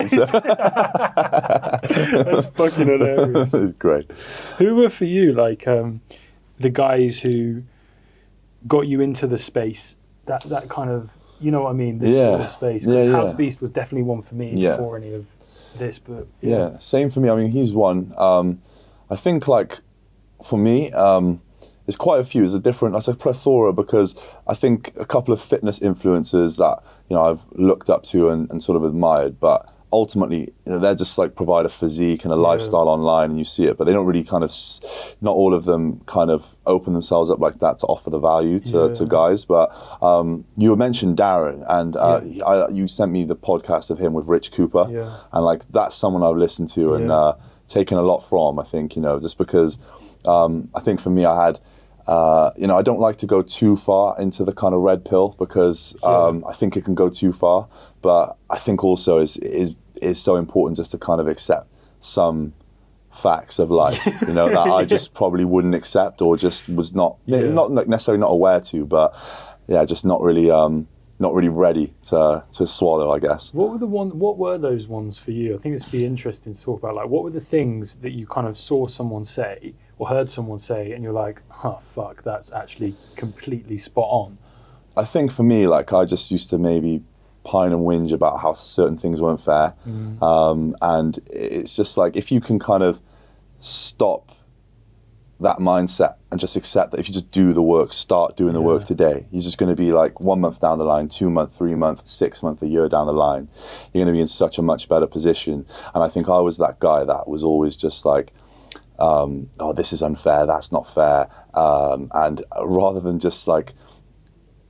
So. That's fucking hilarious. It's great. Who were for you like the guys who got you into the space? That kind of, you know what I mean? This sort of space. Because How to Beast was definitely one for me before any of this. But same for me. I mean, he's one. I think like for me, there's quite a few. There's a plethora, because I think a couple of fitness influencers that I've looked up to and sort of admired, but ultimately they're just like provide a physique and a lifestyle online, and you see it, but they don't really kind of, not all of them kind of open themselves up like that to offer the value to guys. But you mentioned Darren, and you sent me the podcast of him with Rich Cooper, and like that's someone I've listened to and taken a lot from. I think just because I think for me I had. I don't like to go too far into the kind of red pill, because I think it can go too far. But I think also is so important just to kind of accept some facts of life, that I just probably wouldn't accept, or just was not necessarily not aware to, but just not really ready to swallow, I guess. What were those ones for you? I think it'd be interesting to talk about. Like, what were the things that you kind of saw someone say or heard someone say, and you're like, oh fuck, that's actually completely spot on? I think for me, like, I just used to maybe pine and whinge about how certain things weren't fair, and it's just like, if you can kind of stop that mindset and just accept that if you just do the work, start doing the work today, you're just going to be like 1 month down the line, 2 months, 3 months, 6 months, a year down the line, you're going to be in such a much better position. And I think I was that guy that was always just like, oh, this is unfair, that's not fair, and rather than just like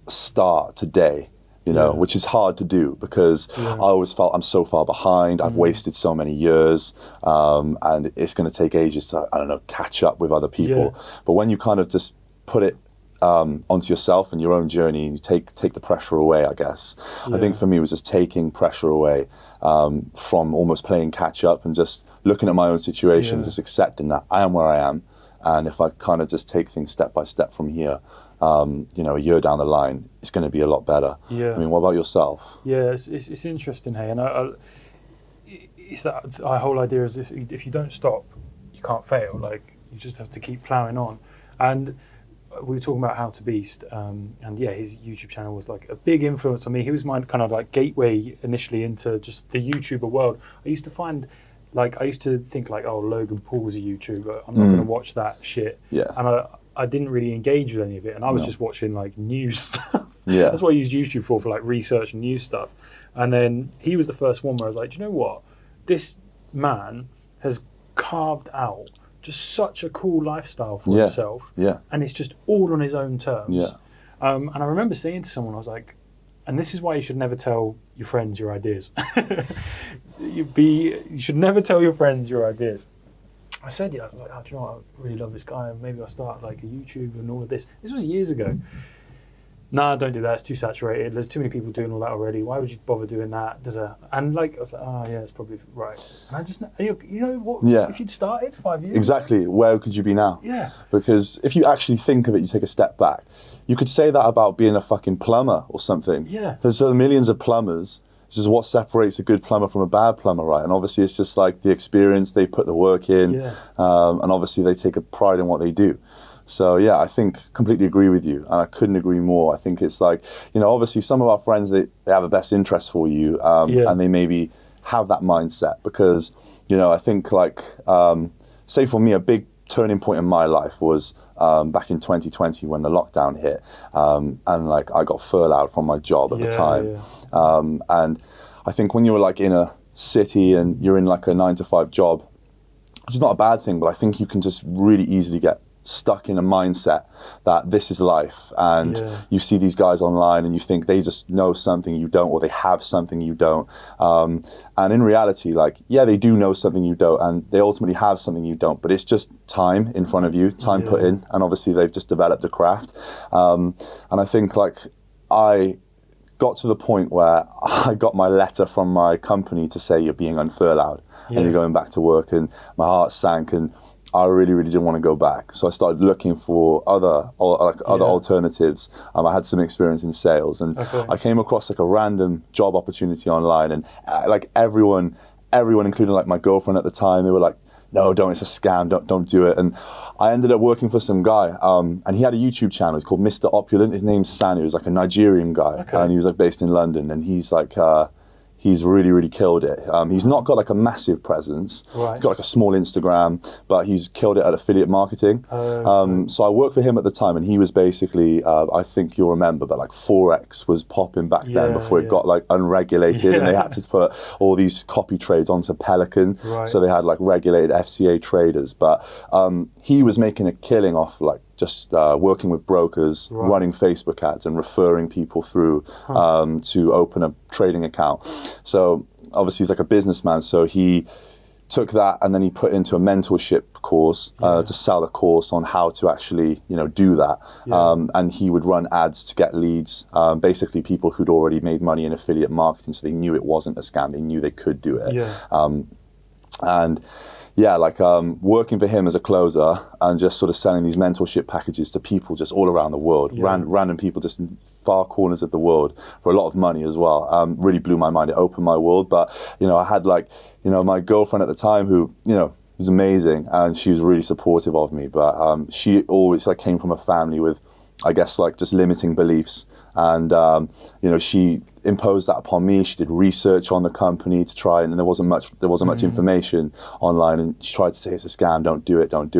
start today, which is hard to do, because I always felt I'm so far behind, I've wasted so many years, and it's going to take ages to, I don't know, catch up with other people. But when you kind of just put it onto yourself and your own journey, and you take the pressure away, I guess. I think for me it was just taking pressure away from almost playing catch up, and just looking at my own situation, just accepting that I am where I am, and if I kind of just take things step by step from here, a year down the line, it's going to be a lot better. I mean, what about yourself? It's interesting, hey, and it's that whole idea is if you don't stop, you can't fail. Like, you just have to keep ploughing on. And we were talking about How to Beast, and his YouTube channel was like a big influence on me. He was my kind of like gateway initially into just the YouTuber world. I used to think like, oh, Logan Paul's a YouTuber, I'm not going to watch that shit. And I didn't really engage with any of it, and I was just watching like news stuff. That's what I used YouTube for like research and news stuff. And then he was the first one where I was like, do you know what? This man has carved out just such a cool lifestyle for himself, and it's just all on his own terms. And I remember saying to someone, I was like, and this is why you should never tell your friends your ideas. You should never tell your friends your ideas. I said, I was like, oh, do you know what? I really love this guy, and maybe I'll start like a YouTube and all of this. This was years ago. Nah, don't do that. It's too saturated. There's too many people doing all that already. Why would you bother doing that? Da-da. And like, I was like, oh yeah, it's probably right. And I just, you know what? If you'd started 5 years exactly, ago, where could you be now? Because if you actually think of it, you take a step back. You could say that about being a fucking plumber or something. There's millions of plumbers. This is what separates a good plumber from a bad plumber, right? And obviously it's just like the experience, they put the work in, and obviously they take a pride in what they do. So I think completely agree with you, and I couldn't agree more. I think it's like, obviously some of our friends, they have a best interest for you, and they maybe have that mindset, because, I think like, say for me, a big turning point in my life was back in 2020 when the lockdown hit, and like I got furloughed from my job at the time, and I think when you were like in a city and you're in like a 9-to-5 job, which is not a bad thing, but I think you can just really easily get stuck in a mindset that this is life, and you see these guys online and you think they just know something you don't, or they have something you don't, and in reality, like, they do know something you don't, and they ultimately have something you don't, but it's just time in front of you, time put in, and obviously they've just developed a craft, and I think like I got to the point where I got my letter from my company to say you're being unfurloughed and you're going back to work, and my heart sank, and I really, really didn't want to go back. So I started looking for other alternatives. I had some experience in sales, and I came across like a random job opportunity online, and like everyone everyone, including like my girlfriend at the time, they were like, no, don't, it's a scam, don't do it. And I ended up working for some guy, and he had a YouTube channel. It's called Mr. Opulent. His name's Sanu. He's like a Nigerian guy, and he was like based in London. And he's like, he's really killed it. He's not got like a massive presence. Right. He's got like a small Instagram, but he's killed it at affiliate marketing. So I worked for him at the time, and he was basically, I think you'll remember, but like Forex was popping back then before it got like unregulated, and they had to put all these copy trades onto Pelican. Right. So they had like regulated FCA traders, but he was making a killing off like just working with brokers, running Facebook ads and referring people through to open a trading account. So obviously he's like a businessman, so he took that and then he put into a mentorship course to sell a course on how to actually, do that. And he would run ads to get leads, basically people who'd already made money in affiliate marketing, so they knew it wasn't a scam, they knew they could do it. And working for him as a closer and just sort of selling these mentorship packages to people just all around the world, random people just in far corners of the world for a lot of money as well, really blew my mind. It opened my world. But, I had my girlfriend at the time who, was amazing, and she was really supportive of me. But she always came from a family with, I guess, just limiting beliefs. And, she imposed that upon me. She did research on the company to try, and there wasn't much information online, and she tried to say it's a scam, don't do it. And,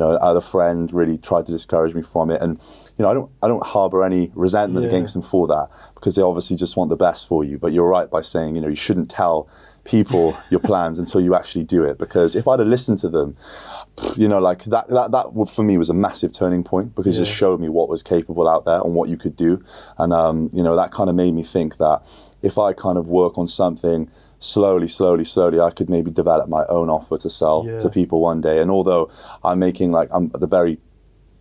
other friend really tried to discourage me from it. And, I don't harbor any resentment against them for that, because they obviously just want the best for you. But you're right by saying, you shouldn't tell people your plans until you actually do it. Because if I'd have listened to them, that for me was a massive turning point, because it showed me what was capable out there and what you could do. And, that kind of made me think that if I kind of work on something slowly, I could maybe develop my own offer to sell to people one day. And although I'm making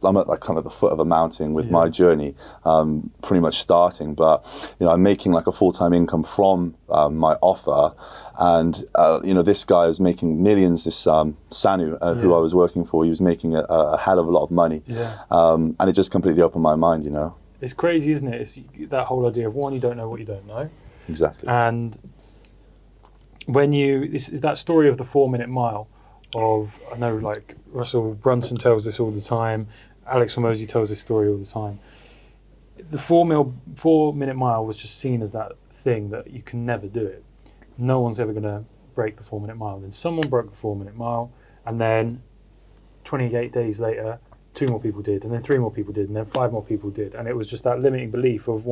I'm at kind of the foot of a mountain with my journey, pretty much starting, but I'm making a full-time income from my offer. And this guy is making millions. This Sanu, who I was working for, he was making a hell of a lot of money. And it just completely opened my mind. It's crazy, isn't it? It's that whole idea of, one, you don't know what you don't know. Exactly. And when this is that story of the 4-minute mile. I know Russell Brunson tells this all the time. Alex Hormozy tells this story all the time. The 4-minute mile was just seen as that thing that you can never do it. No one's ever going to break the 4-minute mile. Then someone broke the 4-minute mile, and then 28 days later, 2 more people did, and then 3 more people did, and then 5 more people did. And it was just that limiting belief of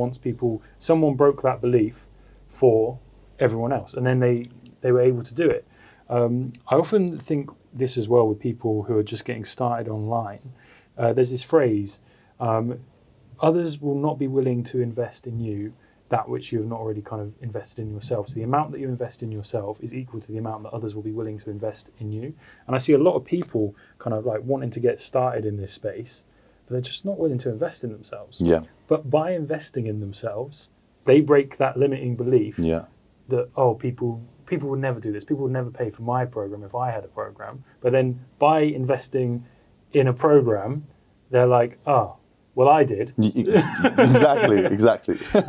someone broke that belief for everyone else, and then they were able to do it. I often think this as well with people who are just getting started online. There's this phrase, others will not be willing to invest in you that which you have not already kind of invested in yourself. So the amount that you invest in yourself is equal to the amount that others will be willing to invest in you. And I see a lot of people kind of wanting to get started in this space, but they're just not willing to invest in themselves. Yeah. But by investing in themselves, they break that limiting belief that, people would never do this. People would never pay for my program if I had a program. But then by investing in a program, they're like, well, I did. Exactly.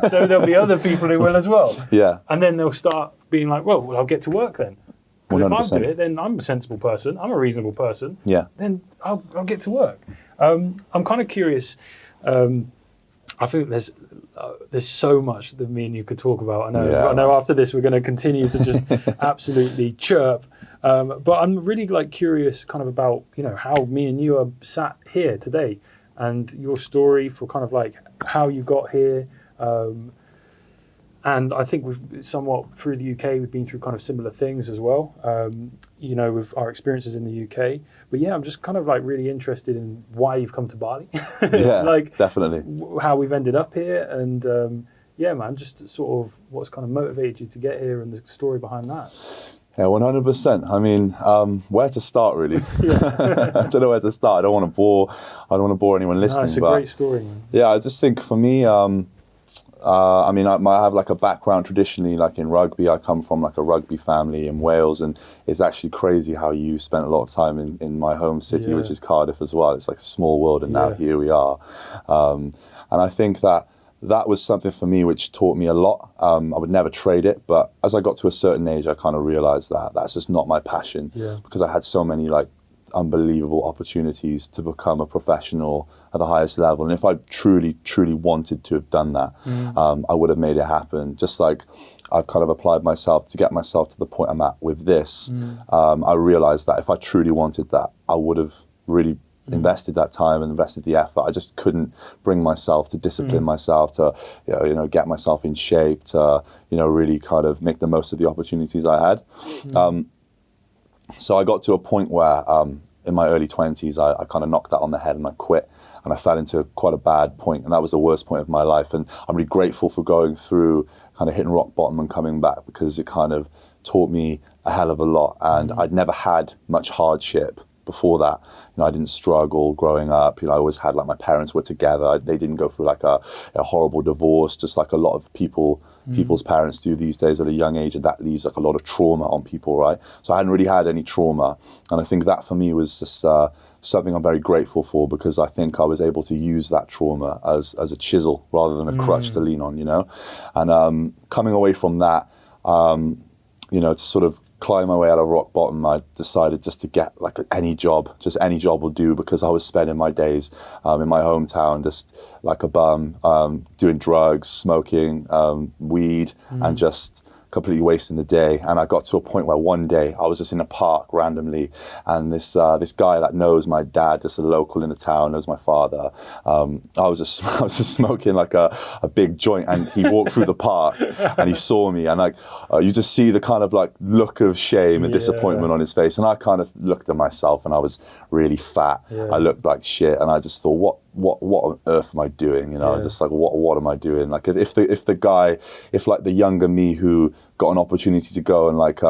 So there'll be other people who will as well. Yeah. And then they'll start being like, well, I'll get to work then. Because if I do it, then I'm a sensible person. I'm a reasonable person. Yeah. Then I'll get to work. I'm kind of curious. I think there's so much that me and you could talk about. I know after this we're going to continue to just absolutely chirp. But I'm really curious kind of about, how me and you are sat here today, and your story for kind of how you got here. And I think we've somewhat through the UK, we've been through kind of similar things as well, with our experiences in the UK. But I'm just kind of really interested in why you've come to Bali. Definitely. How we've ended up here, and man, just sort of what's kind of motivated you to get here and the story behind that. Yeah, 100%. I mean, where to start, really? I don't know where to start. I don't want to bore anyone listening. No, it's a great story, man. Yeah, I just think for me, I have a background traditionally in rugby. I come from a rugby family in Wales, and it's actually crazy how you spent a lot of time in my home city, which is Cardiff as well. It's a small world, and now here we are. And I think that that was something for me which taught me a lot. I would never trade it, but as I got to a certain age, I kind of realized that that's just not my passion, because I had so many like unbelievable opportunities to become a professional at the highest level. And if I truly wanted to have done that, I would have made it happen. Just like I've kind of applied myself to get myself to the point I'm at with this. I realized that if I truly wanted that, I would have really invested that time and invested the effort. I just couldn't bring myself to discipline myself, to get myself in shape, to really kind of make the most of the opportunities I had. So I got to a point where in my early 20s, I kind of knocked that on the head and I quit, and I fell into quite a bad point, and that was the worst point of my life. And I'm really grateful for going through kind of hitting rock bottom and coming back, because it kind of taught me a hell of a lot. And I'd never had much hardship before that. I didn't struggle growing up. I always had, like, my parents were together. They didn't go through like a horrible divorce, just like a lot of people's parents do these days at a young age, and that leaves like a lot of trauma on people, right? So I hadn't really had any trauma, and I think that for me was just something I'm very grateful for, because I think I was able to use that trauma as a chisel rather than a crutch to lean on, And coming away from that, to sort of climb my way out of rock bottom, I decided just to get like any job will do, because I was spending my days in my hometown just like a bum, doing drugs, smoking weed, and just completely wasting the day. And I got to a point where one day I was just in a park randomly, and this guy that knows my dad, just a local in the town, knows my father. I was just smoking like a big joint, and he walked through the park and he saw me, and like you just see the kind of like look of shame and disappointment on his face. And I kind of looked at myself, and I was really fat. I looked like shit, and I just thought, what on earth am I doing? Just like what am I doing? Like if the younger me who got an opportunity to go and like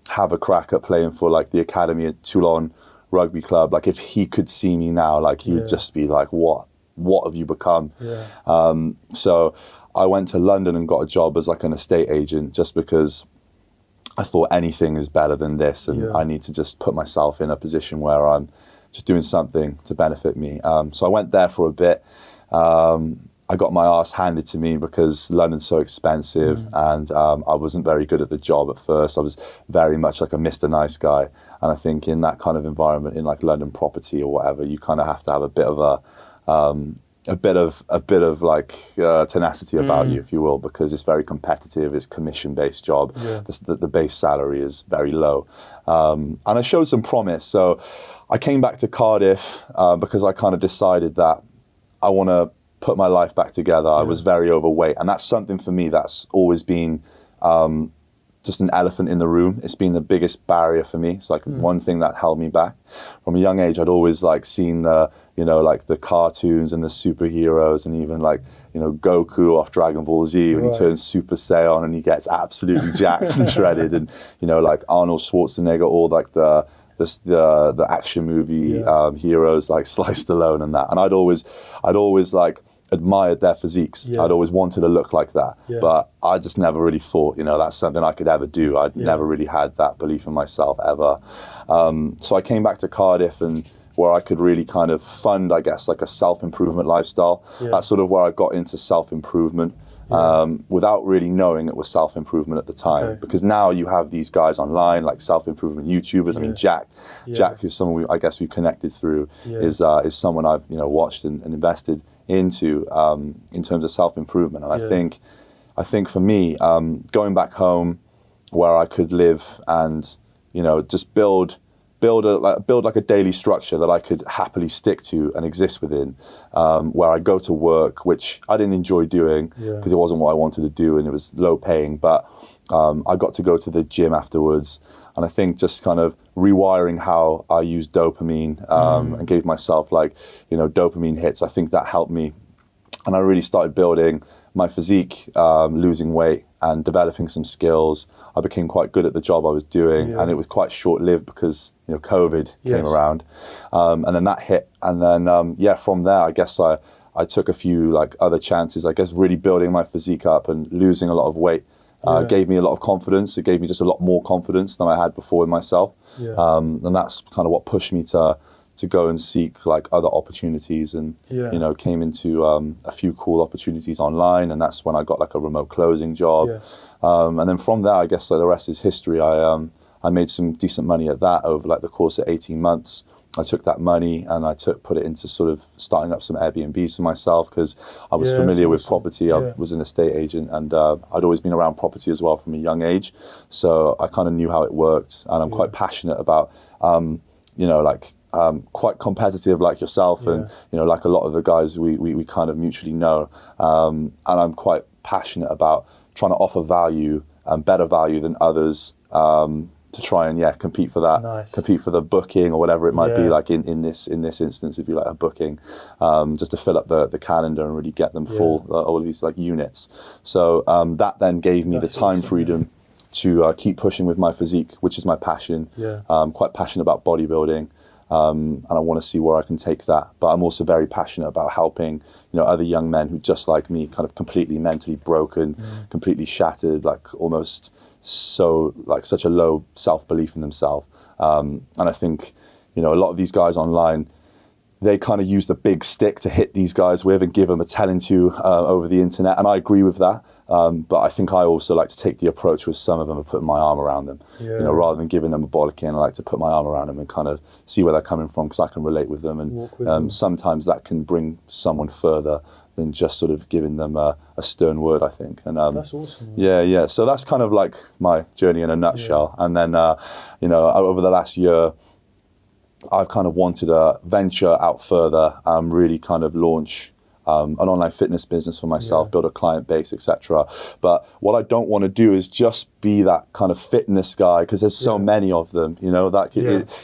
have a crack at playing for like the academy at Toulon Rugby Club, like if he could see me now, like he would just be like, what have you become? So I went to London and got a job as like an estate agent, just because I thought anything is better than this, and I need to just put myself in a position where I'm just doing something to benefit me. So I went there for a bit. I got my ass handed to me because London's so expensive, and I wasn't very good at the job at first. I was very much like a Mr. Nice Guy, and I think in that kind of environment, in like London property or whatever, you kind of have to have a bit of like tenacity about you, if you will, because it's very competitive. It's commission-based job. The base salary is very low, and I showed some promise. So I came back to Cardiff because I kind of decided that I want to put my life back together. I was very overweight, and that's something for me that's always been just an elephant in the room. It's been the biggest barrier for me. It's like one thing that held me back. From a young age, I'd always like seen the like the cartoons and the superheroes, and even like Goku off Dragon Ball Z when he turns Super Saiyan and he gets absolutely jacked and shredded, and like Arnold Schwarzenegger, all like the action movie heroes like Sly Stallone and that. And I'd always like admired their physiques. I'd always wanted to look like that, but I just never really thought that's something I could ever do. I'd never really had that belief in myself ever. So I came back to Cardiff, and where I could really kind of fund, I guess, like a self-improvement lifestyle. That's sort of where I got into self-improvement. Without really knowing it was self-improvement at the time, because now you have these guys online like self-improvement YouTubers. I mean, Jack, who's someone I guess we connected through, is someone I've watched and invested into in terms of self-improvement. And I think for me, going back home where I could live and just build like a daily structure that I could happily stick to and exist within, where I go to work, which I didn't enjoy doing because it wasn't what I wanted to do and it was low paying, but I got to go to the gym afterwards. And I think just kind of rewiring how I use dopamine and gave myself like, dopamine hits, I think that helped me. And I really started building my physique, losing weight and developing some skills. I became quite good at the job I was doing, and it was quite short-lived because COVID came around, and then that hit. And then from there, I guess I took a few like other chances. I guess really building my physique up and losing a lot of weight gave me a lot of confidence. It gave me just a lot more confidence than I had before in myself, and that's kind of what pushed me to to go and seek like other opportunities, and you know, came into a few cool opportunities online, and that's when I got like a remote closing job. And then from there, I guess like the rest is history. I made some decent money at that over like the course of 18 months. I took that money and I put it into sort of starting up some Airbnbs for myself, because I was familiar with property. I was an estate agent, and I'd always been around property as well from a young age. So I kind of knew how it worked, and I'm quite passionate about, you know, like quite competitive like yourself, and you know, like a lot of the guys we kind of mutually know. And I'm quite passionate about trying to offer value and better value than others, to try and compete for that, compete for the booking or whatever it might be. Like in this instance, it'd be like a booking, just to fill up the calendar and really get them full, all of these like units. So that then gave me the time freedom to keep pushing with my physique, which is my passion. I'm quite passionate about bodybuilding, and I want to see where I can take that. But I'm also very passionate about helping, you know, other young men who just like me, kind of completely mentally broken, completely shattered, like almost so like such a low self-belief in themselves. And I think, you know, a lot of these guys online, they kind of use the big stick to hit these guys with and give them a telling to over the internet. And I agree with that. But I think I also like to take the approach with some of them of putting my arm around them, you know, rather than giving them a bollocking. I like to put my arm around them and kind of see where they're coming from, because I can relate with them. And sometimes that can bring someone further than just sort of giving them a stern word, I think. And that's awesome. Yeah. So that's kind of like my journey in a nutshell. And then, you know, over the last year, I've kind of wanted to venture out further, really kind of launch an online fitness business for myself, build a client base, etc. But what I don't want to do is just be that kind of fitness guy, because there's so many of them, you know, that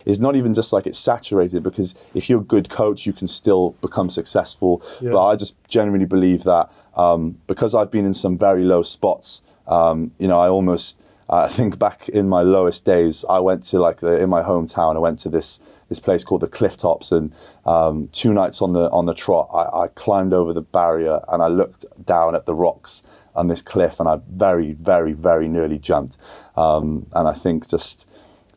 it's not even just like it's saturated, because if you're a good coach, you can still become successful. But I just genuinely believe that because I've been in some very low spots, you know, I think back in my lowest days, I went to like in my hometown, I went to this place called the Cliff Tops, and 2 nights on the trot, I climbed over the barrier and I looked down at the rocks on this cliff, and I very, very, very nearly jumped. And I think just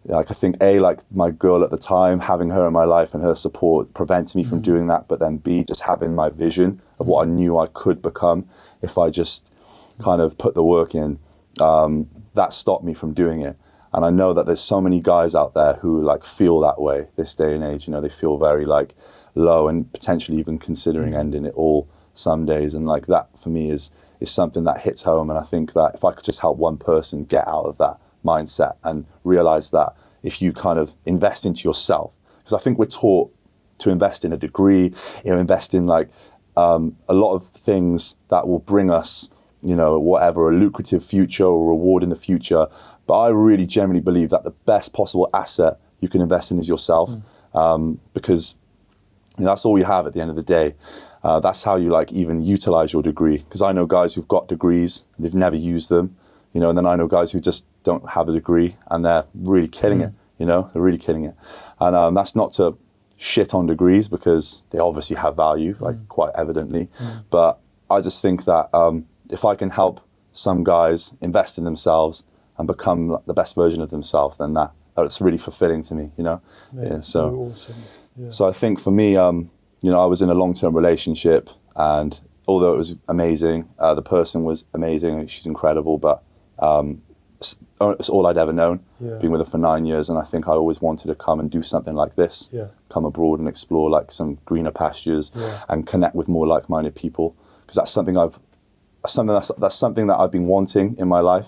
like, like my girl at the time, having her in my life and her support prevented me from doing that, but then B, just having my vision of what I knew I could become if I just kind of put the work in, that stopped me from doing it. And I know that there's so many guys out there who like feel that way this day and age. You know, they feel very like low and potentially even considering ending it all some days. And like that for me is something that hits home. And I think that if I could just help one person get out of that mindset and realize that if you kind of invest into yourself, because I think we're taught to invest in a degree, you know, invest in like a lot of things that will bring us, you know, whatever, a lucrative future or reward in the future. But I really generally believe that the best possible asset you can invest in is yourself, because you know, that's all you have at the end of the day. That's how you like even utilize your degree. Because I know guys who've got degrees, they've never used them, you know, and then I know guys who just don't have a degree and they're really killing it, you know, they're really killing it. And that's not to shit on degrees, because they obviously have value, like quite evidently. But I just think that if I can help some guys invest in themselves and become the best version of themselves, then that's really fulfilling to me, you know. So awesome. So I think for me, you know, I was in a long-term relationship, and although it was amazing, the person was amazing, she's incredible, but it's all I'd ever known. Been with her for 9 years, and I think I always wanted to come and do something like this, come abroad and explore like some greener pastures and connect with more like-minded people, because that's something that I've been wanting in my life.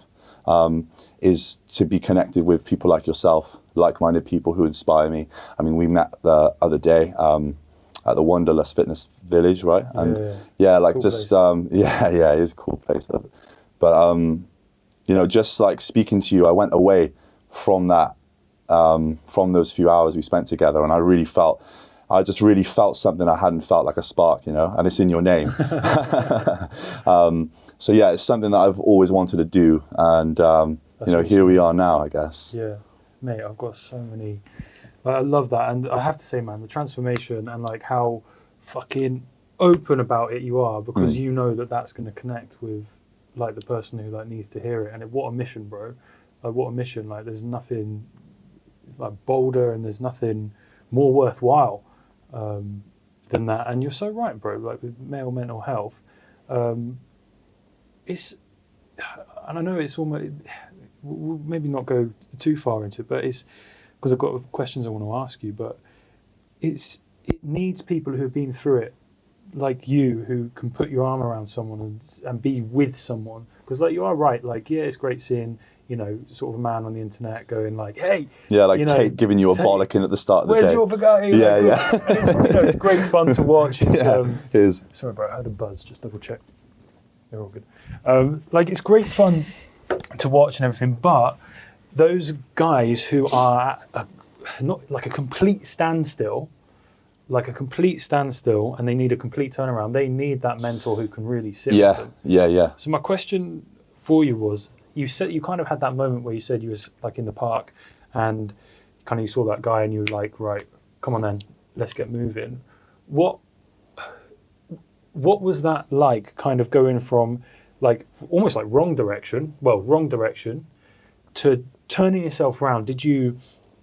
Is to be connected with people like yourself, like-minded people who inspire me. I mean, we met the other day at the Wanderlust Fitness Village, right? And like cool just it is a cool place. But you know, just like speaking to you, I went away from that, from those few hours we spent together, and I just really felt something I hadn't felt, like a spark, you know, and it's in your name. So yeah, it's something that I've always wanted to do, and you know, awesome. Here we are now, I guess. Yeah, mate, I've got so many. I love that, and I have to say, man, the transformation and like how fucking open about it you are, because you know that that's going to connect with like the person who like needs to hear it. And what a mission, bro! Like what a mission! Like there's nothing like bolder, and there's nothing more worthwhile than that. And you're so right, bro. Like with male mental health, it's, and I know it's almost, we'll maybe not go too far into it, but it's because I've got questions I want to ask you. But it needs people who have been through it, like you, who can put your arm around someone and be with someone. Because like you are right, like yeah, it's great seeing, you know, sort of a man on the internet going like, hey, yeah, like you know, Tate giving you a bollocking at the start of the where's day. your Bugatti? Yeah, like, yeah. And it's, you know, it's great fun to watch. It's, Yeah, it is. Sorry, bro, I had a buzz. Just double check. They're all good. Like it's great fun to watch and everything, but those guys who are at not like a complete standstill, and they need a complete turnaround. They need that mentor who can really sit with them. Yeah. So my question for you was, you said you kind of had that moment where you said you was like in the park and kind of you saw that guy and you were like, right, come on then, let's get moving. What was that like, kind of going from like almost like wrong direction to turning yourself around?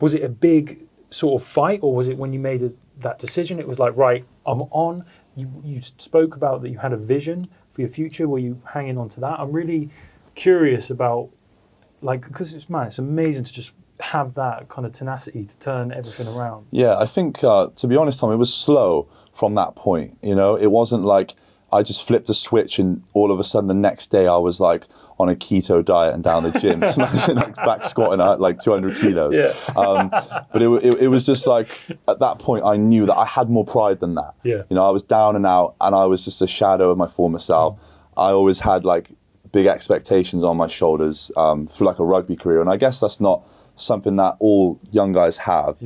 Was it a big sort of fight, or was it when you made that decision, it was like, right, I'm on? You spoke about that you had a vision for your future. Were you hanging on to that? I'm really curious about, like, because it's amazing to just have that kind of tenacity to turn everything around. Yeah, I think, to be honest, Tom, it was slow from that point. You know, it wasn't like I just flipped a switch and all of a sudden the next day I was like on a keto diet and down the gym, smashing, like back squatting at like 200 kilos. Yeah. But it was just like, at that point I knew that I had more pride than that. Yeah. You know, I was down and out and I was just a shadow of my former self. I always had like big expectations on my shoulders through like a rugby career. And I guess that's not something that all young guys have,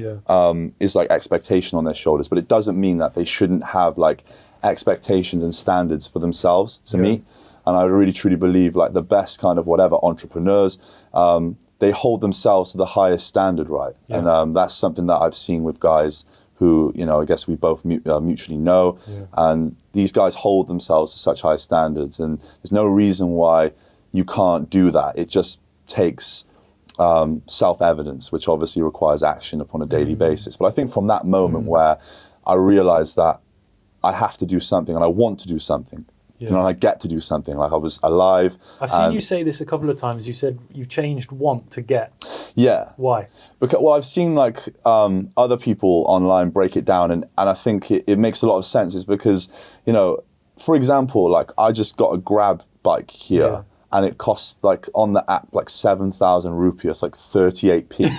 is like expectation on their shoulders. But it doesn't mean that they shouldn't have like expectations and standards for themselves to meet. And I really truly believe like the best kind of whatever entrepreneurs, they hold themselves to the highest standard, right? And that's something that I've seen with guys who, you know, I guess we both mutually know. And these guys hold themselves to such high standards, and there's no reason why you can't do that. It just takes self-evidence, which obviously requires action upon a daily basis. But I think from that moment where I realized that I have to do something and I want to do something, you know, and I get to do something, like I was alive. I've seen you say this a couple of times. You said you changed want to get. Yeah. Why? Because, well, I've seen like other people online break it down, and I think it makes a lot of sense. Is because, you know, for example, like I just got a Grab bike here, and it costs like on the app like 7,000 rupees, like 38p.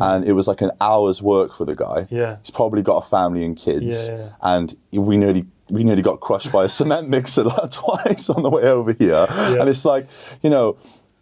And it was like an hour's work for the guy. He's probably got a family and kids, and we nearly got crushed by a cement mixer like twice on the way over here. And it's like, you know,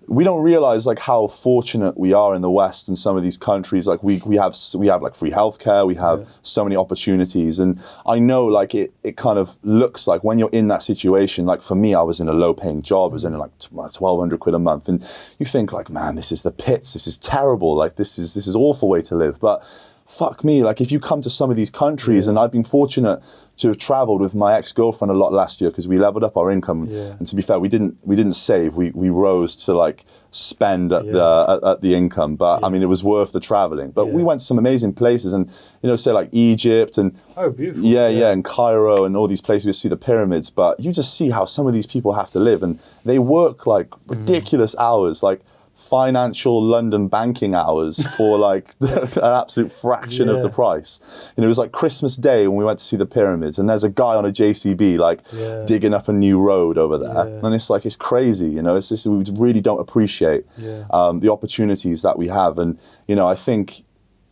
we don't realize like how fortunate we are in the West and some of these countries. Like we have like free healthcare, we have so many opportunities. And I know like it kind of looks like when you're in that situation, like for me, I was in a low paying job, I was in like 1,200 quid a month. And you think like, man, this is the pits, this is terrible. Like this is awful way to live. But fuck me, like if you come to some of these countries, and I've been fortunate to have traveled with my ex-girlfriend a lot last year because we leveled up our income. And to be fair, we didn't save. We rose to like spend at the income. But I mean, it was worth the traveling. But we went to some amazing places, and you know, say like Egypt and beautiful. And Cairo and all these places. We see the pyramids, but you just see how some of these people have to live, and they work like ridiculous hours, like financial London banking hours for like an absolute fraction of the price. You know, it was like Christmas Day when we went to see the pyramids, and there's a guy on a JCB like digging up a new road over there, and it's like, it's crazy. You know, it's just, we really don't appreciate the opportunities that we have. And you know, I think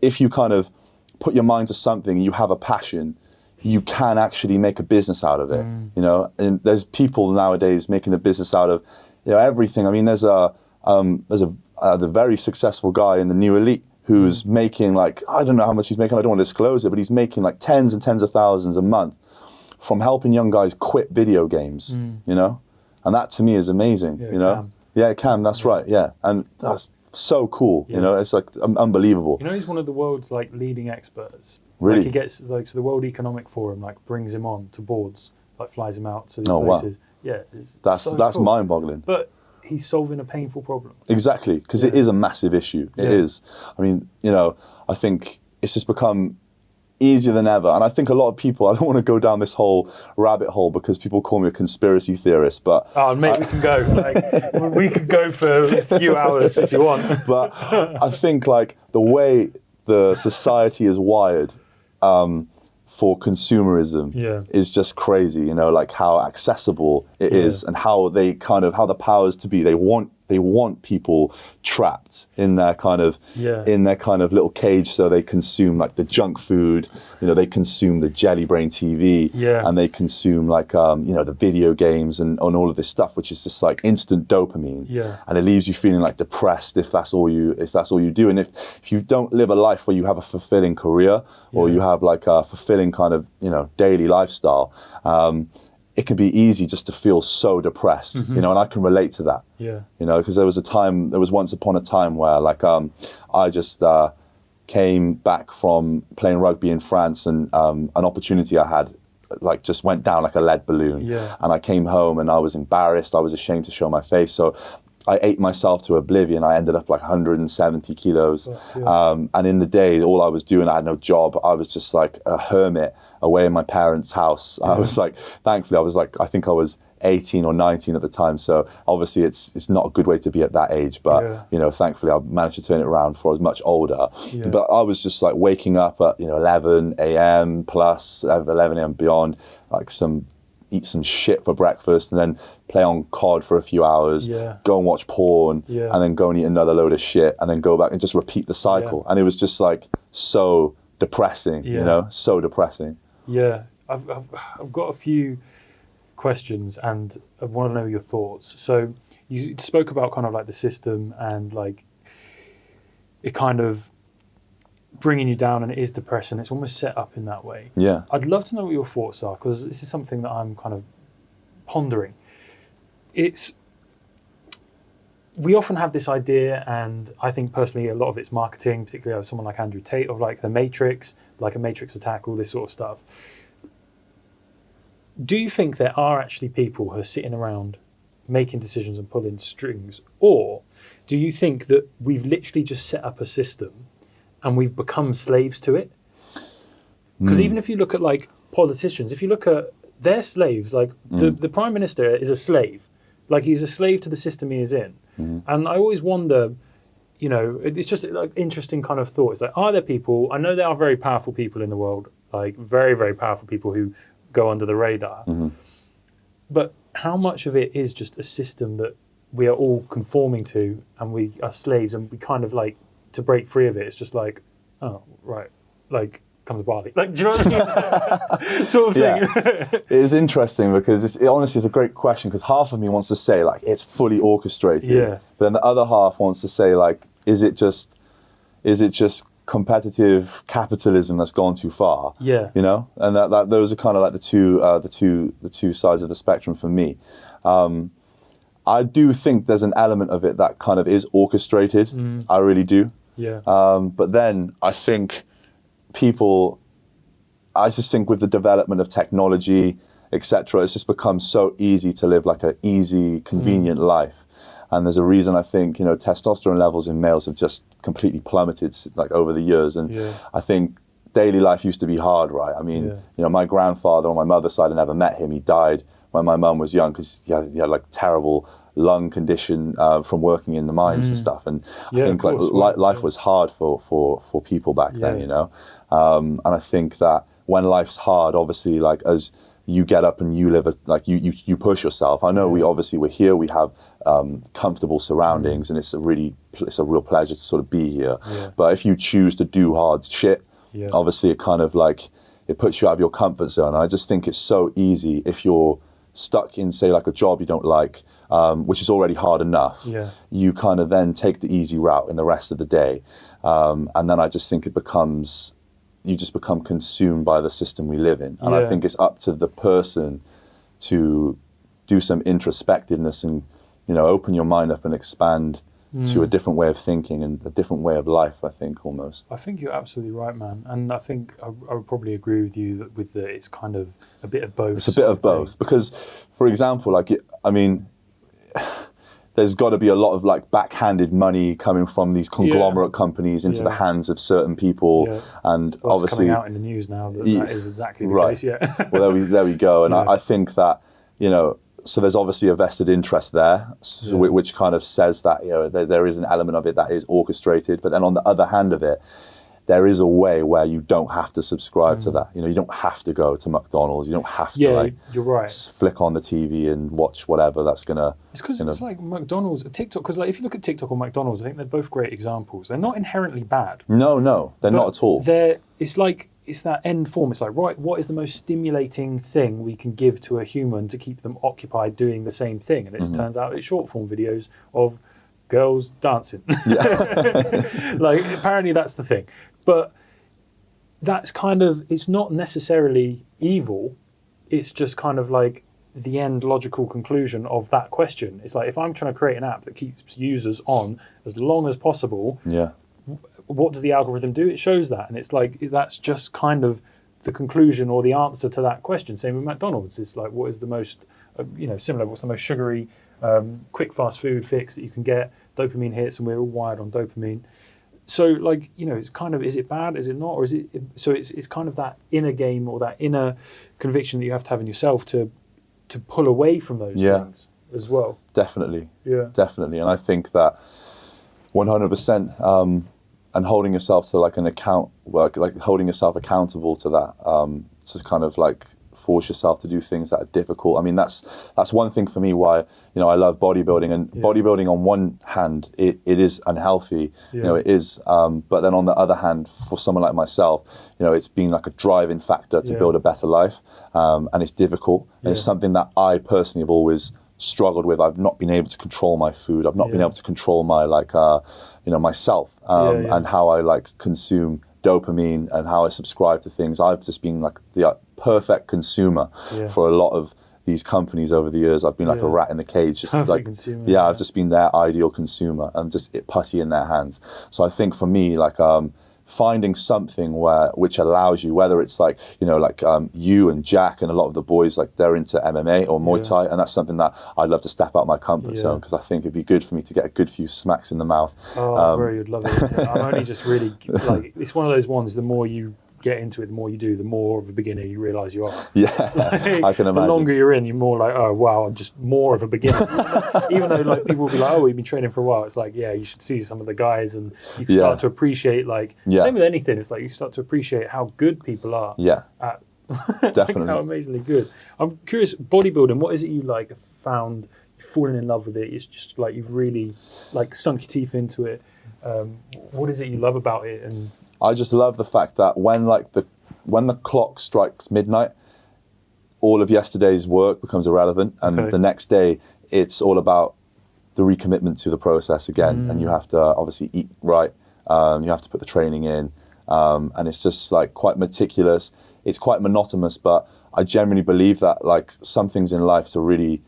if you kind of put your mind to something, you have a passion, you can actually make a business out of it. You know, and there's people nowadays making a business out of, you know, everything. I mean, there's a very successful guy in the new elite who's making like, I don't know how much he's making, I don't want to disclose it, but he's making like tens and tens of thousands a month from helping young guys quit video games, you know? And that to me is amazing, you know? Cam, that's right, and that's so cool, you know? It's like unbelievable. You know, he's one of the world's like leading experts. Really? Like he gets like, so the World Economic Forum like brings him on to boards, like flies him out to these places. Wow. That's cool. mind-boggling. But he's solving a painful problem. Exactly, because it is a massive issue. It is. I mean, you know, I think it's just become easier than ever. And I think a lot of people, I don't want to go down this whole rabbit hole because people call me a conspiracy theorist, but... Oh, mate, we can go. Like, we could go for a few hours if you want. But I think like the way the society is wired for consumerism is just crazy, you know, like how accessible it is and how they kind of, how the powers to be, they want people trapped in their kind of little cage, so they consume like the junk food, you know, they consume the jelly brain TV, and they consume like you know, the video games and all of this stuff, which is just like instant dopamine, and it leaves you feeling like depressed if that's all you do. And if you don't live a life where you have a fulfilling career or you have like a fulfilling kind of, you know, daily lifestyle, it can be easy just to feel so depressed, you know, and I can relate to that. You know, because there was once upon a time where like I just came back from playing rugby in France, and an opportunity I had like just went down like a lead balloon, and I came home and I was embarrassed, I was ashamed to show my face, so I ate myself to oblivion. I ended up like 170 kilos. And in the day, all I was doing, I had no job. I was just like a hermit away in my parents' house. I was like, thankfully, I was like, I think I was 18 or 19 at the time. So obviously it's not a good way to be at that age. But, you know, thankfully I managed to turn it around before I was much older. But I was just like waking up at, you know, 11 a.m. plus 11 a.m. beyond, like eat some shit for breakfast and then play on COD for a few hours, go and watch porn, and then go and eat another load of shit, and then go back and just repeat the cycle. And it was just like so depressing, you know, so depressing. I've got a few questions and I want to know your thoughts. So you spoke about kind of like the system and like it kind of bringing you down, and it is depressing. It's almost set up in that way. I'd love to know what your thoughts are, because this is something that I'm kind of pondering. We often have this idea, and I think personally a lot of it's marketing, particularly of someone like Andrew Tate, of like the Matrix, like a Matrix attack, all this sort of stuff. Do you think there are actually people who are sitting around making decisions and pulling strings, or do you think that we've literally just set up a system and we've become slaves to it? Because even if you look at like politicians, if you look at, they're slaves, like the Prime Minister is a slave. Like he's a slave to the system he is in. And I always wonder, you know, it's just like interesting kind of thought. It's like, are there people, I know there are very powerful people in the world, like very, very powerful people who go under the radar. But how much of it is just a system that we are all conforming to, and we are slaves, and we kind of like, to break free of it, it's just like, oh, right, like, come to Bali. Like, do you know what I mean? Sort of thing. It is interesting because it honestly is a great question, because half of me wants to say, like, it's fully orchestrated. But then the other half wants to say, like, is it just competitive capitalism that's gone too far? You know? And that those are kind of like the two sides of the spectrum for me. I do think there's an element of it that kind of is orchestrated. I really do. But then I think I just think with the development of technology, etc., it's just become so easy to live like an easy, convenient life. And there's a reason I think, you know, testosterone levels in males have just completely plummeted like over the years. And I think daily life used to be hard, right? I mean, you know, my grandfather on my mother's side, I never met him. He died when my mum was young because he had like terrible lung condition from working in the mines and stuff. And I think like life was hard for people back then, you know. And I think that when life's hard, obviously, like as you get up and you live, you push yourself. I know we're here, we have comfortable surroundings, and it's a real pleasure to sort of be here. But if you choose to do hard shit, obviously it kind of like, it puts you out of your comfort zone. And I just think it's so easy if you're stuck in, say, like a job you don't like, which is already hard enough, you kind of then take the easy route in the rest of the day. And then I just think you just become consumed by the system we live in. And I think it's up to the person to do some introspectiveness and, you know, open your mind up and expand to a different way of thinking and a different way of life, I think, almost. I think you're absolutely right, man. And I think I would probably agree with you that it's kind of a bit of both. It's a bit of both. Because, for example, like, I mean, there's got to be a lot of like backhanded money coming from these conglomerate companies into the hands of certain people, and obviously coming out in the news now that is exactly the case. Yeah. Well, there we go, and I think that, you know, so there's obviously a vested interest there, which kind of says that, you know, there is an element of it that is orchestrated, but then on the other hand of it, there is a way where you don't have to subscribe to that. You know, you don't have to go to McDonald's. You don't have to like you're right. Flick on the TV and watch whatever that's gonna. It's because it's like McDonald's, TikTok. Because like if you look at TikTok or McDonald's, I think they're both great examples. They're not inherently bad. No, they're not at all. It's that end form. It's like, right, what is the most stimulating thing we can give to a human to keep them occupied doing the same thing? And it turns out it's short form videos of girls dancing. Like apparently that's the thing. But that's kind of, it's not necessarily evil. It's just kind of like the end logical conclusion of that question. It's like, if I'm trying to create an app that keeps users on as long as possible, what does the algorithm do? It shows that. And it's like, that's just kind of the conclusion or the answer to that question. Same with McDonald's. It's like, what is the most, similar, what's the most sugary, quick fast food fix that you can get? Dopamine hits, and we're all wired on dopamine. So, like, you know, it's kind of, is it bad? Is it not? Or is it? So it's kind of that inner game or that inner conviction that you have to have in yourself to pull away from those things as well. Definitely. Yeah. Definitely. And I think that 100%, and holding yourself to like an account, like holding yourself accountable to that, to kind of like force yourself to do things that are difficult. I mean, that's one thing for me why, you know, I love bodybuilding, and bodybuilding on one hand, it is unhealthy, you know, it is, but then on the other hand, for someone like myself, you know, it's been like a driving factor to build a better life, and it's difficult, and it's something that I personally have always struggled with. I've not been able to control my food. I've not been able to control my like, you know, myself, and how I like consume dopamine and how I subscribe to things. I've just been like the perfect consumer for a lot of these companies over the years. I've been like a rat in the cage, just perfect like consumer, I've just been their ideal consumer and just putty in their hands. So I think for me, like finding something which allows you, whether it's like, you know, like you and Jack and a lot of the boys, like they're into MMA or Muay Thai, and that's something that I'd love to step out my comfort zone, because I think it'd be good for me to get a good few smacks in the mouth. Bro, you'd love it. I'm only just really like, it's one of those ones, the more you get into it, the more you do, the more of a beginner you realise you are. Like, I can imagine. The longer you're in, you're more like, oh wow, I'm just more of a beginner. Even though like people will be like, oh, you've been training for a while. It's like, yeah, you should see some of the guys, and you can start to appreciate, like, same with anything. It's like you start to appreciate how good people are. At Definitely. Like how amazingly good. I'm curious, bodybuilding, what is it you like found, you've fallen in love with it? It's just like you've really like sunk your teeth into it. What is it you love about it? And I just love the fact that when the clock strikes midnight, all of yesterday's work becomes irrelevant, and the next day it's all about the recommitment to the process again. And you have to obviously eat right, you have to put the training in, and it's just like quite meticulous. It's quite monotonous, but I genuinely believe that like some things in life to really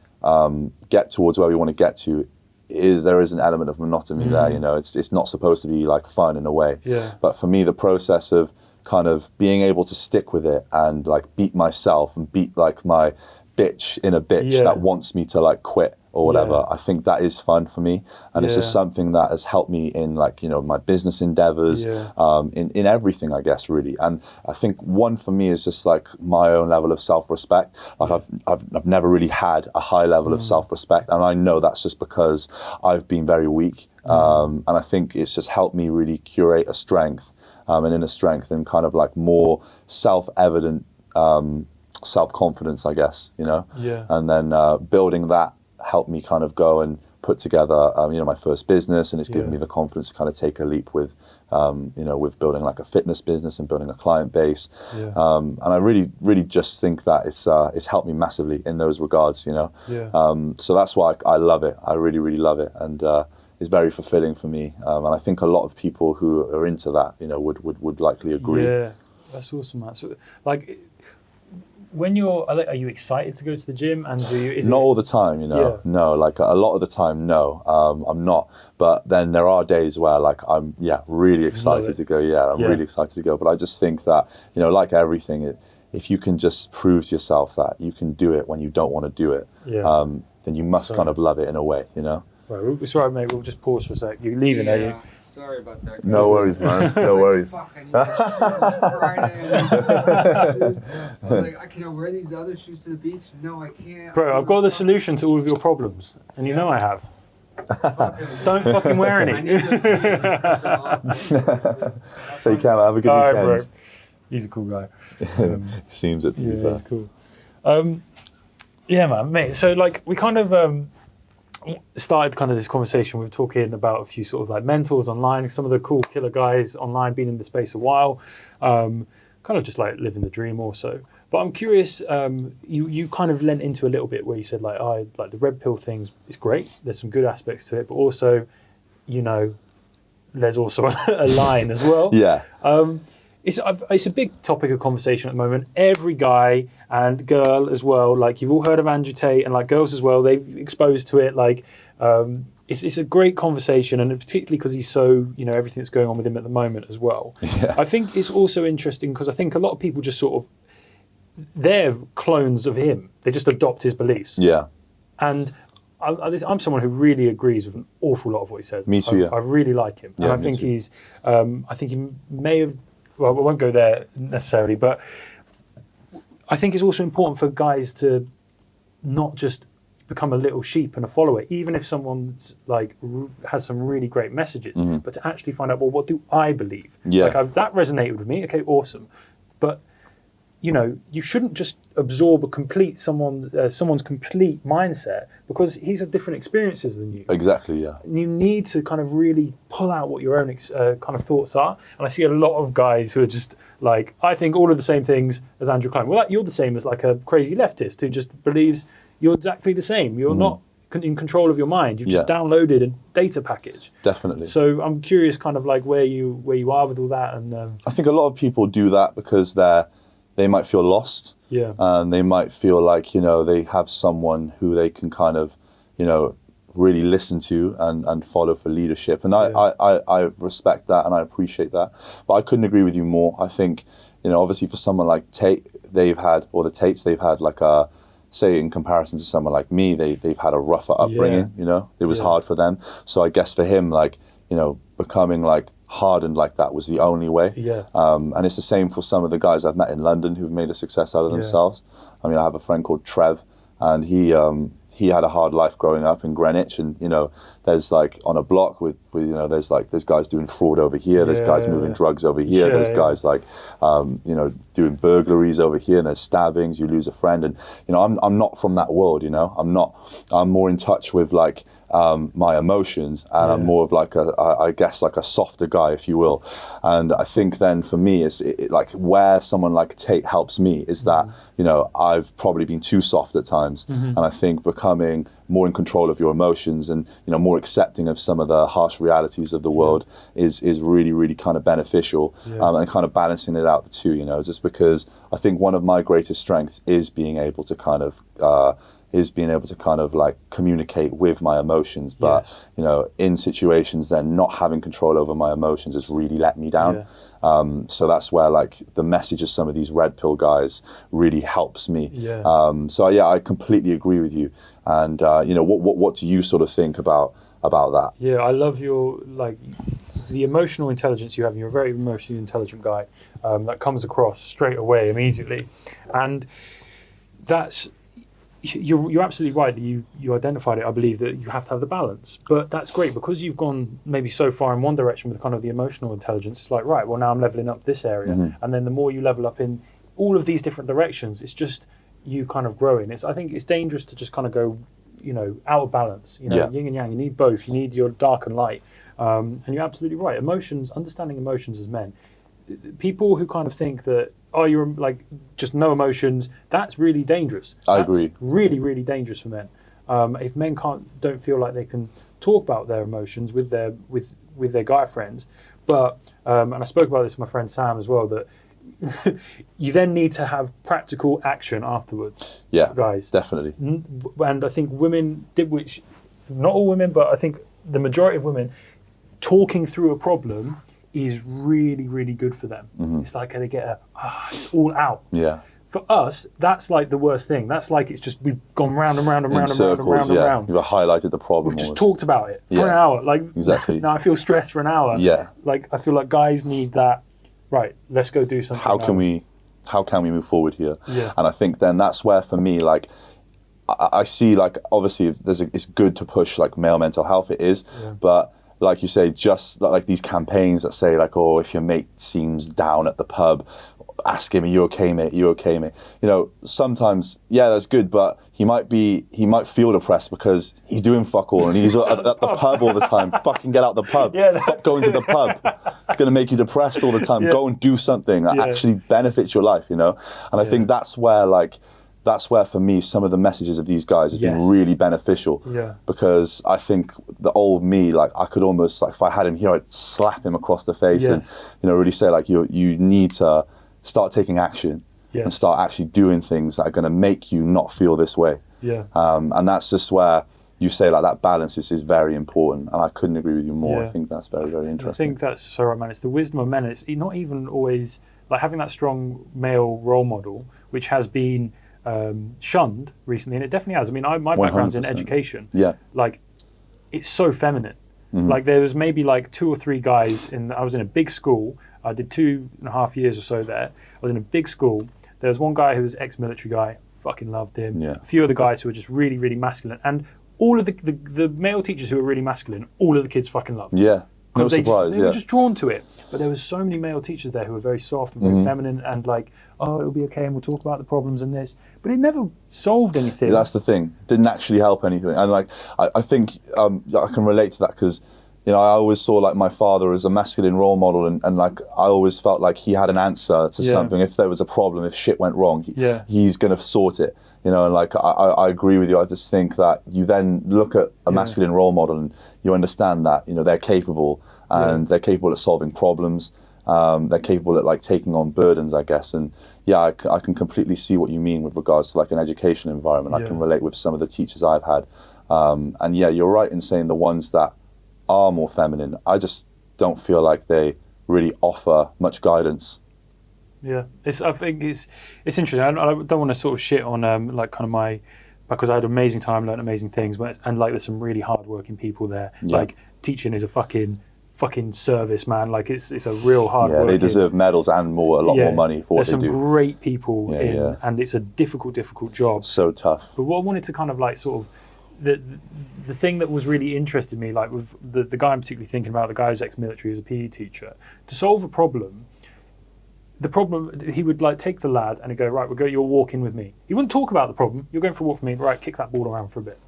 get towards where we want to get to, there is an element of monotony there. You know, it's not supposed to be like fun in a way. But for me, the process of kind of being able to stick with it and like beat myself and beat like my inner bitch that wants me to like quit or whatever, I think that is fun for me, and it's just something that has helped me in like, you know, my business endeavors, in everything, I guess, really. And I think one for me is just like my own level of self-respect. Like I've never really had a high level of self-respect, and I know that's just because I've been very weak, and I think it's just helped me really curate a strength, an inner strength, and kind of like more self-evident self-confidence, I guess, you know. And then building that helped me kind of go and put together, you know, my first business, and it's given me the confidence to kind of take a leap with, you know, with building like a fitness business and building a client base. And I really, really just think that it's helped me massively in those regards, you know. So that's why I love it. I really, really love it, and it's very fulfilling for me. And I think a lot of people who are into that, you know, would likely agree. Yeah, that's awesome, man. So, like, when are you excited to go to the gym, and not all the time, you know. No, like a lot of the time, no, I'm not. But then there are days where like I'm really excited to go. I'm really excited to go. But I just think that, you know, like everything, if you can just prove to yourself that you can do it when you don't want to do it, then you must kind of love it in a way, you know. Right, it's all right, mate. We'll just pause for a sec. You're leaving, are you? Sorry about that. No worries, man. No worries. Fuck, I need my shoes Friday. I can I wear these other shoes to the beach? No, I can't. Bro, I've got the solution to all of your problems, and you know I have. Don't fucking wear I any. need those shoes. So you can have a good All right, weekend. bro. He's a cool guy. Seems it to be Yeah, fair. he's cool. Yeah, man, mate. So like we kind of started kind of this conversation. We were talking about a few sort of like mentors online, some of the cool killer guys online, been in the space a while, kind of just like living the dream also. But I'm curious, you kind of lent into a little bit where you said like, oh, like the red pill things is great. There's some good aspects to it, but also, you know, there's also a line as well. Yeah. It's a big topic of conversation at the moment. Every guy and girl as well, like you've all heard of Andrew Tate, and like girls as well, they've exposed to it. Like it's a great conversation, and particularly because he's so, you know, everything that's going on with him at the moment as well. Yeah. I think it's also interesting because I think a lot of people just sort of, they're clones of him. They just adopt his beliefs. Yeah. And I'm someone who really agrees with an awful lot of what he says. Me too, yeah. I really like him. Yeah, and I me think too. he's, I think he may have, well, we won't go there necessarily, but I think it's also important for guys to not just become a little sheep and a follower, even if someone's like has some really great messages, but to actually find out, well, what do I believe? Yeah. Like that resonated with me. Okay, awesome. But you know, you shouldn't just absorb a complete someone's complete mindset because he's had different experiences than you. Exactly, yeah. You need to kind of really pull out what your own kind of thoughts are. And I see a lot of guys who are just like, I think all of the same things as Andrew Klein. Well, you're the same as like a crazy leftist who just believes you're exactly the same. You're not in control of your mind. You've just downloaded a data package. Definitely. So I'm curious kind of like where you are with all that. And I think a lot of people do that because they might feel lost. Yeah. And they might feel like, you know, they have someone who they can kind of, you know, really listen to and follow for leadership. And I respect that and I appreciate that. But I couldn't agree with you more. I think, you know, obviously for someone like Tate, the Tates, they've had like a, say in comparison to someone like me, they've had a rougher upbringing, you know, it was hard for them. So I guess for him, like, you know, becoming like hardened like that was the only way. Yeah. And it's the same for some of the guys I've met in London who've made a success out of themselves. I mean, I have a friend called Trev, and he had a hard life growing up in Greenwich, and you know, there's like on a block with you know, there's guys doing fraud over here, there's guys moving drugs over here, there's guys like you know, doing burglaries over here, and there's stabbings, you lose a friend, and you know, I'm not from that world, you know, I'm more in touch with like my emotions, and I'm more of like I guess like a softer guy, if you will. And I think then for me, it's like where someone like Tate helps me is that, you know, I've probably been too soft at times, and I think becoming more in control of your emotions and, you know, more accepting of some of the harsh realities of the world is really, really kind of beneficial, and kind of balancing it out the two, you know, just because I think one of my greatest strengths is being able to kind of like communicate with my emotions, but you know, in situations then not having control over my emotions has really let me down. So that's where like the message of some of these red pill guys really helps me. So yeah, I completely agree with you. And you know, what do you sort of think about that? Yeah, I love your like the emotional intelligence you have. You're a very emotionally intelligent guy. That comes across straight away, immediately, and that's. You're absolutely right that you identified it. I believe that you have to have the balance, but that's great because you've gone maybe so far in one direction with kind of the emotional intelligence. It's like, right, well now I'm leveling up this area, and then the more you level up in all of these different directions, it's just you kind of growing. I think it's dangerous to just kind of go, you know, out of balance. You know, yin and yang. You need both. You need your dark and light. And you're absolutely right. Emotions, understanding emotions as men. People who kind of think that, oh, you're like just no emotions, that's really dangerous. I agree. Really, really dangerous for men. If men don't feel like they can talk about their emotions with their guy friends, but and I spoke about this with my friend Sam as well, that you then need to have practical action afterwards. Yeah, guys, definitely. And I think women which not all women, but I think the majority of women, talking through a problem is really, really good for them. It's like they get it's all out. for us, that's like the worst thing. That's like it's just we've gone round and round and round and round and round and round. You've highlighted the problem. We've just talked about it for an hour. Like exactly. Now I feel stressed for an hour. Yeah. Like I feel like guys need that. Right, let's go do something. How can we move forward here? Yeah. And I think then that's where for me, like, I see, like, obviously it's good to push like male mental health. It is, but like you say, just like these campaigns that say like, oh, if your mate seems down at the pub, ask him, are you okay, mate? Are you okay, mate? You know, sometimes, yeah, that's good, but he might feel depressed because he's doing fuck all and he's at the pub all the time. Fucking get out the pub. Stop going to the pub. It's going to make you depressed all the time. Go and do something that actually benefits your life, you know? And I think that's where for me some of the messages of these guys has been really beneficial. Because I think the old me, like I could almost, like if I had him here, I'd slap him across the face and, you know, really say like you need to start taking action and start actually doing things that are going to make you not feel this way. And that's just where you say like that balance is very important, and I couldn't agree with you more. I think that's very, very interesting. I think that's so right, man. It's the wisdom of men. It's not even always like having that strong male role model, which has been shunned recently, and it definitely has. I mean, my background's in education. Like, it's so feminine. Like, there was maybe like 2 or 3 guys I was in a big school. I did 2.5 years or so there. I was in a big school. There was one guy who was ex-military guy. Fucking loved him. A few other guys who were just really, really masculine. And all of the male teachers who were really masculine, all of the kids fucking loved. No surprise. They were just drawn to it. But there was so many male teachers there who were very soft and very feminine and like, oh, it'll be okay and we'll talk about the problems and this. But it never solved anything. That's the thing. Didn't actually help anything. And like, I think I can relate to that because, you know, I always saw like my father as a masculine role model, and like I always felt like he had an answer to something. If there was a problem, if shit went wrong, he's going to sort it. You know, and like I agree with you. I just think that you then look at a masculine role model and you understand that, you know, they're capable and they're capable at solving problems. They're capable at like taking on burdens, I guess. And I can completely see what you mean with regards to like an education environment. I can relate with some of the teachers I've had. And you're right in saying the ones that are more feminine, I just don't feel like they really offer much guidance. I think it's interesting. I don't want to sort of shit on like kind of because I had an amazing time, learned amazing things, and like there's some really hardworking people there. Like teaching is a fucking service, man. Like it's a real hard work. They deserve medals and a lot more money for what they do. There's some great people and it's a difficult job. So tough. But what I wanted to kind of like sort of the thing that was really interested me, like with the guy I'm particularly thinking about, the guy who's ex-military, who's a PE teacher, to solve a problem. The problem, he would like take the lad and he'd go, right, you'll walk in with me. He wouldn't talk about the problem. You're going for a walk with me, right, kick that ball around for a bit.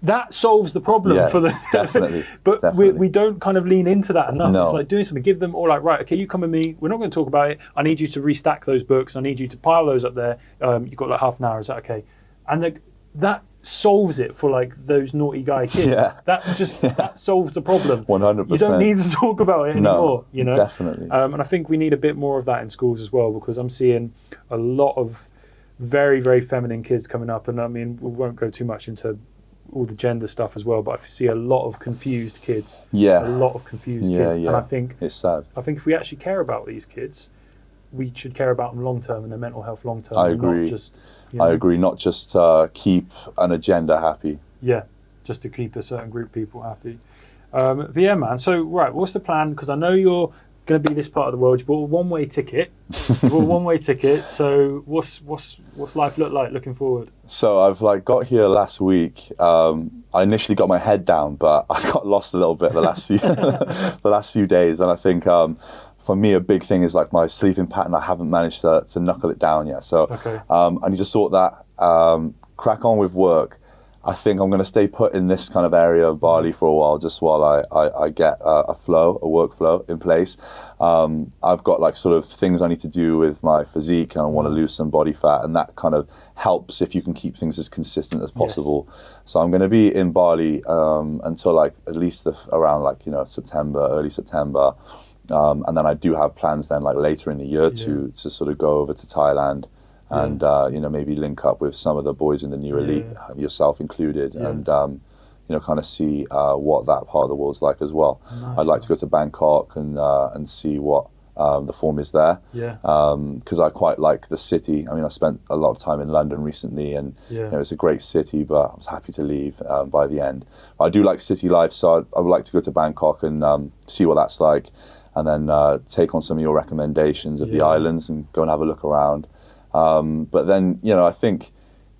That solves the problem for the definitely. But definitely. We don't kind of lean into that enough. No. It's like doing something, give them all like, right, okay, you come with me, we're not going to talk about it. I need you to restack those books, I need you to pile those up there. You've got like half an hour, is that okay? And that solves it for like those naughty guy kids. That solves the problem. 100%. You don't need to talk about it anymore. You know, definitely. And I think we need a bit more of that in schools as well, because I'm seeing a lot of very, very feminine kids coming up, and I mean we won't go too much into all the gender stuff as well, but I see a lot of confused kids. A lot of confused kids, and I think it's sad. I think if we actually care about these kids, we should care about them long term and their mental health long term. I agree. Not just, you know, I agree. Not just keep an agenda happy. Just to keep a certain group of people happy. But yeah, man. So right, what's the plan? Because I know you're going to be this part of the world. You bought a one-way ticket. So what's life look like looking forward? So I've like got here last week. I initially got my head down, but I got lost a little bit the last few days, and I think. For me, a big thing is like my sleeping pattern. I haven't managed to knuckle it down yet. So I need to sort that, crack on with work. I think I'm going to stay put in this kind of area of Bali for a while, just while I get a workflow in place. I've got like sort of things I need to do with my physique, and I want to lose some body fat, and that kind of helps if you can keep things as consistent as possible. So I'm going to be in Bali until like at least around like, you know, early September. And then I do have plans then like later in the year to sort of go over to Thailand and you know, maybe link up with some of the boys in the new elite, yourself included, and you know, kind of see what that part of the world's like as well. Nice, I'd like to go to Bangkok and see what the form is there. Yeah. Because I quite like the city. I mean, I spent a lot of time in London recently, and it's a great city, but I was happy to leave by the end. I do like city life, so I would like to go to Bangkok and see what that's like, and then take on some of your recommendations of the islands and go and have a look around. But then, I think,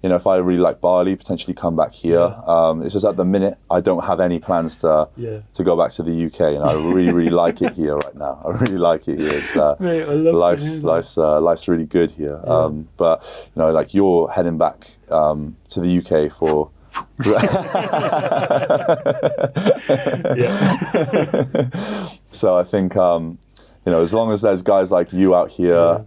if I really like Bali, potentially come back here. It's just at the minute, I don't have any plans to go back to the UK, and I really, really like it here right now. I really like it here. It's, Mate, I love life's really good here. But, like you're heading back to the UK for... So I think, as long as there's guys like you out here,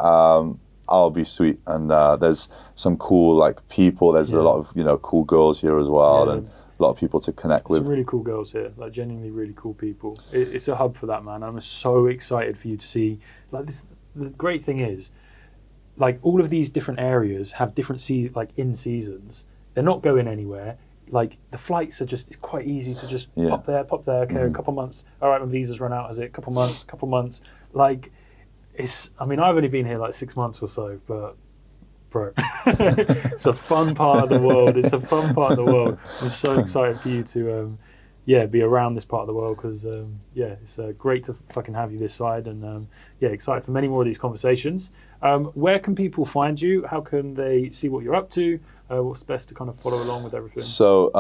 I'll be sweet. And there's some cool people. There's a lot of cool girls here as well, and a lot of people to connect with. Some really cool girls here, genuinely really cool people. It's a hub for that, man. I'm so excited for you to see this. The great thing is, all of these different areas have different in seasons. They're not going anywhere. The flights are it's quite easy to just pop there. Okay, a couple months. All right, my visa's run out. Is it couple months? I've only been here 6 months or so, but bro, it's a fun part of the world. I'm so excited for you to, be around this part of the world because, it's great to fucking have you this side, and excited for many more of these conversations. Where can people find you? How can they see what you're up to? What's best to kind of follow along with everything? So,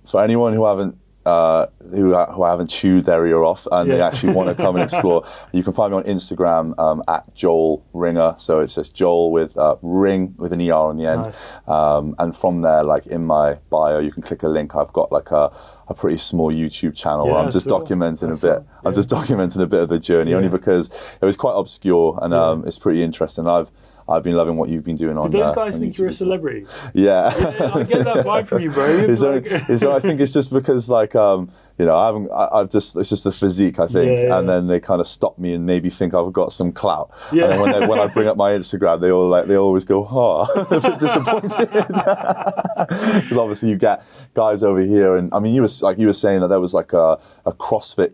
for anyone who haven't who haven't chewed their ear off and they actually want to come and explore, you can find me on Instagram at Joel Ringer. So it's just Joel with Ring with an ER on the end. Nice. And from there, in my bio, you can click a link. I've got a pretty small YouTube channel where I'm just documenting a bit. I'm just documenting a bit of the journey, only because it was quite obscure and it's pretty interesting. I've been loving what you've been doing on. Did those guys think you're a celebrity? Yeah. I get that vibe from you, bro. I think it's just because it's just the physique, I think, and then they kind of stop me and maybe think I've got some clout. Yeah. And then when I bring up my Instagram, they always go, a bit disappointed. Because obviously you get guys over here, and I mean, you were saying that there was a CrossFit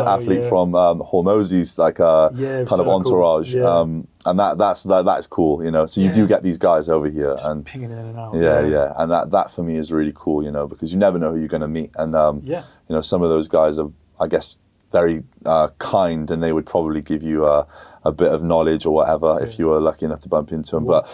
athlete from Hormozy's kind of entourage. Cool. And that's cool, So you do get these guys over here, and pinging in and out. And that for me is really cool, because you never know who you're going to meet, and some of those guys are, I guess, very kind, and they would probably give you a bit of knowledge or whatever if you were lucky enough to bump into them. But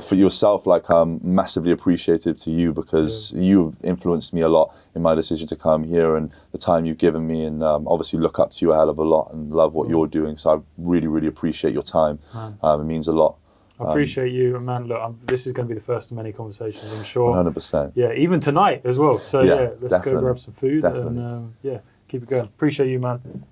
for yourself, I'm massively appreciative to you because you've influenced me a lot in my decision to come here and the time you've given me, and obviously look up to you a hell of a lot and love what you're doing. So I really, really appreciate your time. It means a lot. I appreciate you, and man, look, this is going to be the first of many conversations, I'm sure. 100%. Yeah, even tonight as well. So let's definitely. go grab some food Definitely. and keep it going. Appreciate you, man.